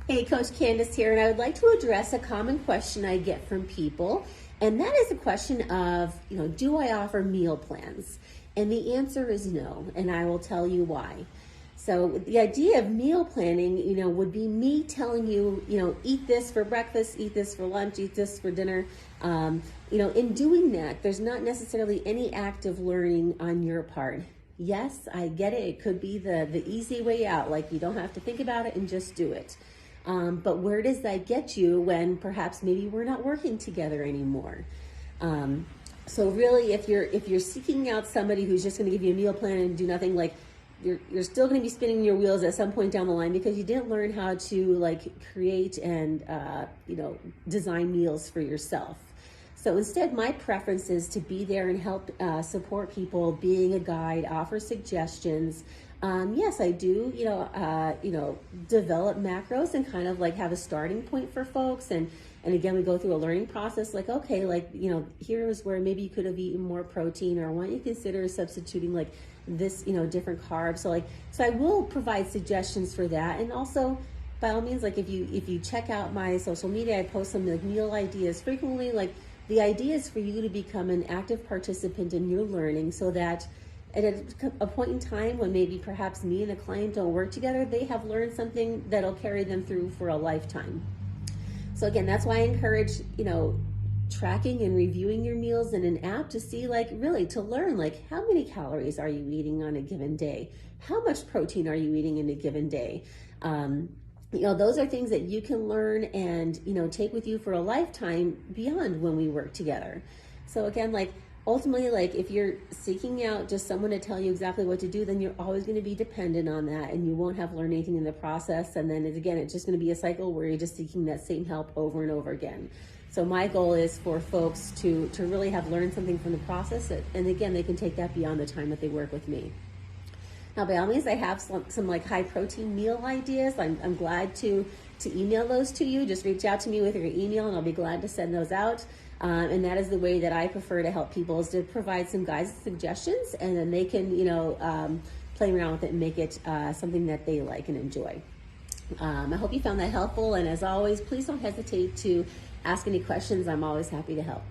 Hey, Coach Candice here, and I would like to address a common question I get from people, and that is a question of, do I offer meal plans? And the answer is no, and I will tell you why. So the idea of meal planning, would be me telling you, eat this for breakfast, eat this for lunch, eat this for dinner. In doing that, there's not necessarily any active learning on your part. Yes, I get it. It could be the easy way out, like you don't have to think about it and just do it. But where does that get you when perhaps maybe we're not working together anymore? So really, if you're seeking out somebody who's just going to give you a meal plan and do nothing, like you're still going to be spinning your wheels at some point down the line because you didn't learn how to create and design meals for yourself. So instead, my preference is to be there and help support people, being a guide, offer suggestions. Yes, I do, develop macros and kind of have a starting point for folks. And again, we go through a learning process, here is where maybe you could have eaten more protein, or why don't you consider substituting this, different carbs. So I will provide suggestions for that. And also, by all means, if you check out my social media, I post some meal ideas frequently. The idea is for you to become an active participant in your learning so that at a point in time when maybe perhaps me and a client don't work together, they have learned something that'll carry them through for a lifetime. So again, that's why I encourage, tracking and reviewing your meals in an app to see really to learn how many calories are you eating on a given day? How much protein are you eating in a given day? Those are things that you can learn and, take with you for a lifetime beyond when we work together. So again, ultimately, if you're seeking out just someone to tell you exactly what to do, then you're always going to be dependent on that and you won't have learned anything in the process. And then it's just going to be a cycle where you're just seeking that same help over and over again. So my goal is for folks to really have learned something from the process. And again, they can take that beyond the time that they work with me. Now, by all means, I have some high protein meal ideas. I'm glad to email those to you. Just reach out to me with your email and I'll be glad to send those out. And that is the way that I prefer to help people, is to provide some guides and suggestions, and then they can, play around with it and make it something that they like and enjoy. I hope you found that helpful. And as always, please don't hesitate to ask any questions. I'm always happy to help.